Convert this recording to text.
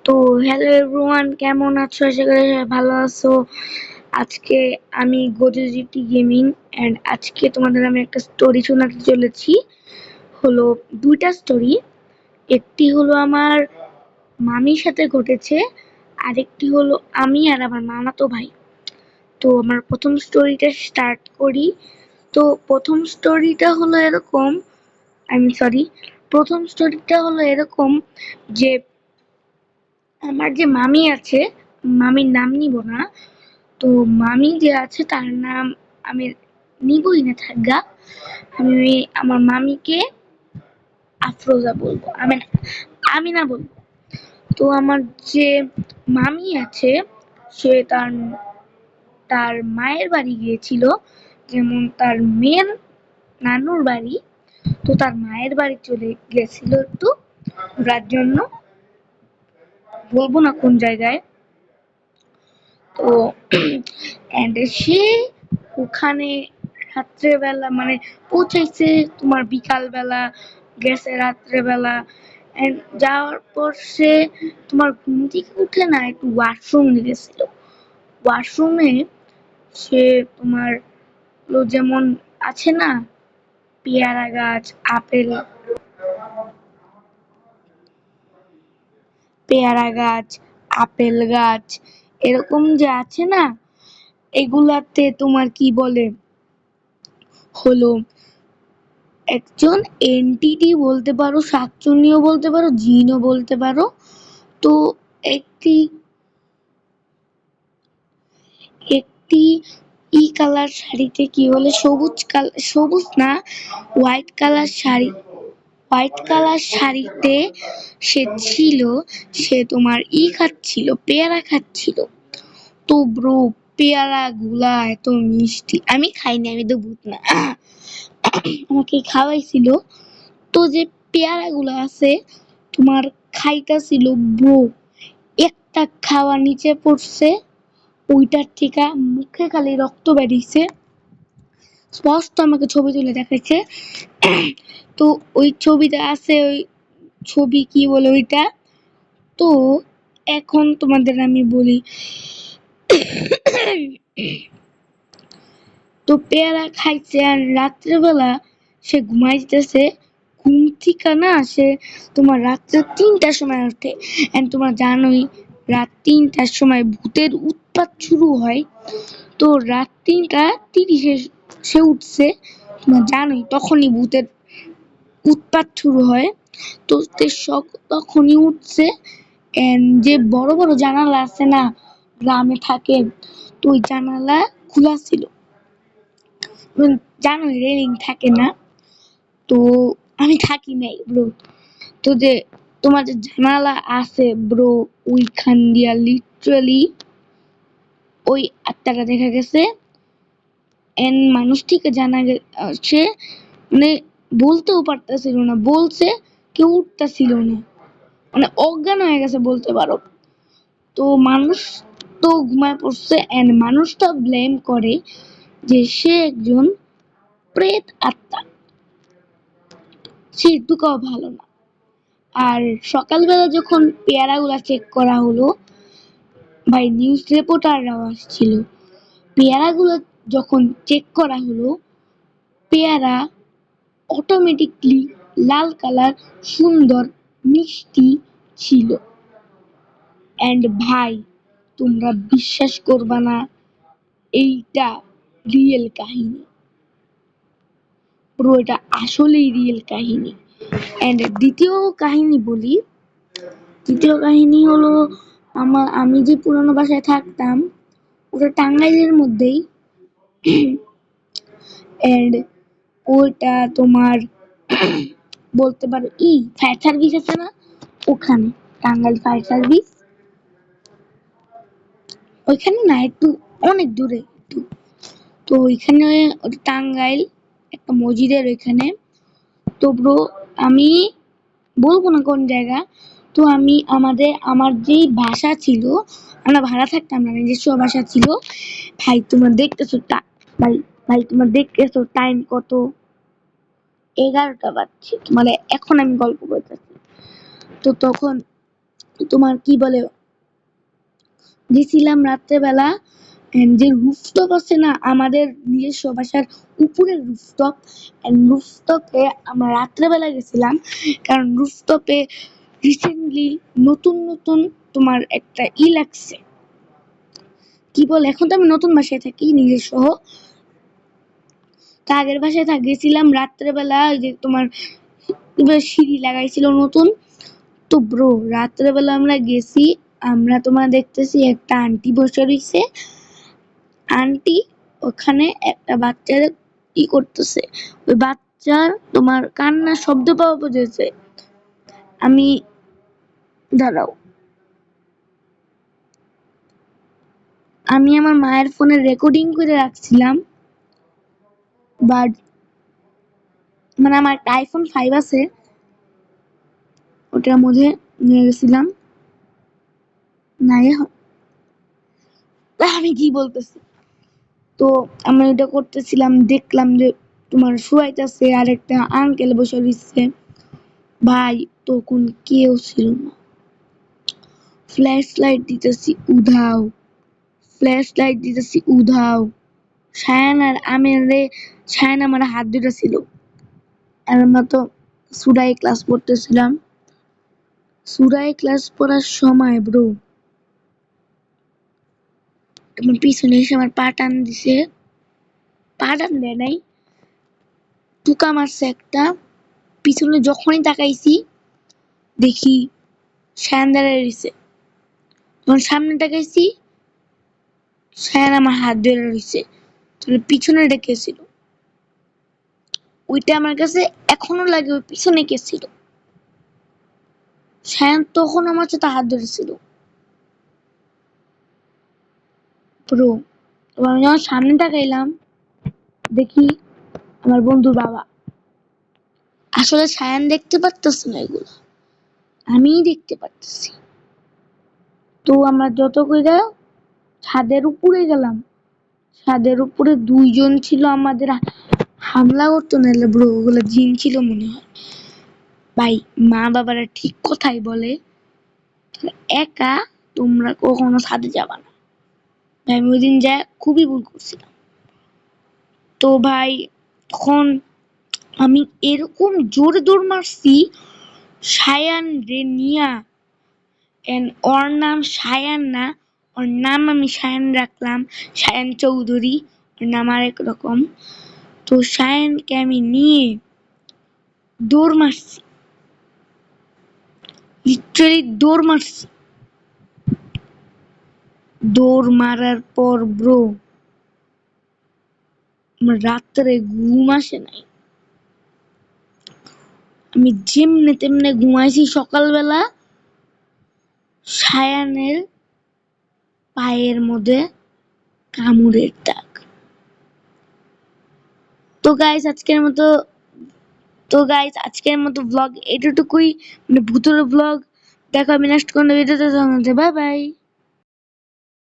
তো hello everyone, কেমন আছো? আশা করি সবাই ভালো আছো। আজকে আমি গোজোজিটি গেমিং এন্ড আজকে তোমাদের আমি একটা স্টোরি শোনাতে চলেছি। হলো দুইটা স্টোরি। একটি হলো আমার মামির সাথে ঘটেছে, আরেকটি হলো আমি আর আমার মামাতো ভাই। তো আমার প্রথম স্টোরিটা স্টার্ট করি। তো প্রথম স্টোরিটা হলো এরকম, প্রথম স্টোরিটা হলো এরকম যে আমার যে মামি আছে, মামির নাম নিব না। তো মামি যে আছে তার নাম আমি নিবই না থাকগা। আমি আমার মামিকে আফরোজা বলবো, আমি না বলবো। তো আমার যে মামি আছে সে তার তার মায়ের বাড়ি গিয়েছিল, যেমন তার মেয়ের নানুর বাড়ি। তো তার মায়ের বাড়ি চলে গেছিল একটু ঘোরার জন্য, বলবো না কোন জায়গায়। তো এন্ড সে ওখানে রাত্রেবেলা মানে পৌঁছাইছে তোমার বিকাল বেলা, গেছে রাত্রেবেলা। এন্ড যাওয়ার পর সে তোমার ঘুম থেকে উঠে না একটু ওয়াশরুম গেছিল। ওয়াশরুমে সে তোমার যেমন আছে না পেয়ারা গাছ, আপেল গাছ এরকম যে আছে না, এগুলাতে তোমার কি বলে হলো একজন এন্টিটি বলতে পারো, শাকচুন্নিও বলতে পারো, জিনও বলতে পারো। তো একটি একটি কালার শাড়িতে কি বলে সবুজ না, white colour sari, white colour শাড়িতে সে ছিল। সে তোমার খাচ্ছিল, পেয়ারা খাচ্ছিল। তো ব্রো, পেয়ারা গুলা এত মিষ্টি, আমি খাইনি, আমি তো ভূত না। আমাকে খাওয়াইছিল। তো যে পেয়ারা গুলা আছে তোমার খাইতাছিল ব্রো, একটা খাওয়া নিচে পড়ছে, ওইটার থেকে মুখে খালি রক্ত বেরিয়েছে। স্পষ্ট আমাকে ছবি তুলে দেখাইছে। তো ওই ছবিটা আছে, ওই ছবি কি বলে ওইটা। তো এখন তোমাদের আমি বলি। তো পেয়ারা খাইছে আর রাত্রেবেলা সে ঘুমাইতেছে। ঘুম থেকে না সে তোমার রাত্রে ৩টার সময় ওঠে। এন্ড তোমরা জানোই রাত ৩টার সময় ভূতের উৎপাত শুরু হয়। তো রাত ৩টা ৩০-এ সে উঠছে, তোমরা জানোই তখনই ভূতের উৎপাত শুরু হয়। তো তখনই উঠছে। এন্ড যে বড় বড় জানালা আছে না, গ্রামে থাকে, তো ওই জানালা খোলা ছিল। জানোই রেলিং থাকে না। তো আমি থাকি নাই ব্রো। তো যে তোমার যে জানালা আছে ব্রো, ওইখান দিয়া লিটারালি ওই আত্মাটা দেখা গেছে। এন্ড মানুষ থেকে জানা সে মানে বলতেও পারতেছিল না, বলছে কেউ উঠতেছিল না, মানে অজ্ঞান হয়ে গেছে বলতে পারো। তো মানুষ তো ঘুমায় পড়ছে এন্ড মানুষটা ব্লেম করে যে সে একজন প্রেত আত্মা, সে একটুকাও ভালো না। আর সকালবেলা যখন পেয়ারাগুলা চেক করা হলো, ভাই নিউজ রিপোর্টাররাও আসছিল, পেয়ারাগুলো যখন চেক করা হলো, পেয়ারা অটোমেটিকলি লাল কালার, সুন্দর, মিষ্টি ছিল। এন্ড ভাই তোমরা বিশ্বাস করবা না, এইটা রিয়েল কাহিনী পুরো, এটা আসলেই রিয়েল কাহিনী। এন্ড দ্বিতীয় কাহিনী বলি। দ্বিতীয় কাহিনী হলো আমি যে পুরানো বাসায় থাকতাম ওটা টাঙ্গাইলের মধ্যেই। এন্ড ওইটা তোমার বলতে পারো ফায়ার সার্ভিস আছে না, ওখানে টাঙ্গাইল ফায়ার সার্ভিস, ওইখানে না একটু অনেক দূরে একটু। তো ওইখানে টাঙ্গাইল একটা মসজিদের ওইখানে। তো ব্রো আমি বলবো না কোন জায়গা। তো আমি আমার যেই বাসা ছিল, আমরা ভাড়া থাকতাম না, নিজস্ব বাসা ছিল। ভাই তোমার দেখতেছো ভাই ভাই তোমার দেখতেছো টাইম কত, 11টা বাজছে, মানে এখন আমি গল্প করতেছি। তো তখন তোমার কি বলে গেছিলাম রাত্রেবেলা, যে রুফটপ আছে না আমাদের নিজস্ব বাসার উপরের রুফটপ, রুফটপে আমরা রাত্রেবেলা গেছিলাম, কারণ রুফটপে রিসেন্টলি নতুন নতুন তোমার একটা লাগছে, কি বলে, এখন তো আমি নতুন বাসায় থাকি নিজস্ব, তা আগের বাসায় গেছিলাম রাত্রেবেলা, ওই যে তোমার সিঁড়ি লাগাইছিল নতুন। তো ব্রো রাত্রেবেলা আমরা গেছি, আমরা তোমার দেখতেছি একটা আন্টি বসে রইছে, আন্টি ওখানে একটা বাচ্চার কি করতেছে, ওই বাচ্চার তোমার কান্নার শব্দ পাওয়া বুঝেছে। আমি দাঁড়াও, আমি আমার মায়ের ফোনে রেকর্ডিং করে রাখছিলাম, বাট মানে আমার একটা আইফোন 5 আছে, ওটার মধ্যে নিয়ে গেছিলাম না, আমি কি বলতেছি, তো আমরা এটা করতেছিলাম, দেখলাম যে তোমার শুয়াইতেছে আর একটা আঙ্কেল বসে রয়েছে, ভাই তখন কেউ ছিল না, ফ্ল্যাশ লাইট দিতেছি উধাও, ফ্ল্যাশ লাইট দিতেছি উধাও, সায়ান আর আমের রে, সায়ান আমার হাত দুটা ছিল, আর আমরা তো সুরাই ক্লাস পড়তেছিলাম, সুরাই ক্লাস পড়ার সময় ব্রো তোমার পিছনে এসে আমার পা টান দিছে, পা টান দেয় নাই, টুকা মারছে একটা, পিছনে যখনই তাকাইছি দেখি সায়ান দাঁড়ায় রয়েছে, যখন সামনে তাকাইছি সায়ান আমার হাত ধরে রয়েছে, তাহলে পিছনে কে ছিল, ওইটা আমার কাছে এখনো লাগে, ওই পিছনে কে ছিল, সায়ান তখন আমার সাথে হাত ধরেছিল পুরো। এবার আমি যখন সামনে তাকাইলাম দেখি আমার বন্ধুর বাবা, আসলে সায়ান দেখতে পারতেছে না এগুলো, আমিই দেখতে পারতেছি। তো আমরা যত কইরা ছাদের উপরে গেলাম, ছাদের উপরে দুইজন ছিল আমাদের হামলা করতো, নাহলে ব্রো ওগুলো জিন ছিল মনে হয়। ভাই মা বাবারা ঠিক কথাই বলে, একা তোমরা কখনো ছাদে যাবা না, আমি ওই দিন যা খুবই ভুল করছিলাম। তো ভাই তখন আমি এরকম জোরে দৌড় মারছি, সায়ান রে নিয়া, ওর নাম সায়ান না, ওর নাম আমি সায়ান রাখলাম, সায়ান চৌধুরী, ওর নাম আরেক রকম। তো সায়ানকে আমি নিয়ে দৌড় মারছি, লিটারালি দৌড় মারছি, দৌড় মারার পর ব্রো আমার রাত্রে ঘুম আসে নাই, আমি যেমনে তেমনে ঘুমাইছি, সকালবেলা সায়ানের পায়ের মধ্যে কামড়ের দাগ। তো গাইস আজকের মতো ব্লগ এতটুকুই, মানে ভূতের ব্লগ। দেখা হবে নেক্সট কোনো ভিডিওতে, বাই বাই।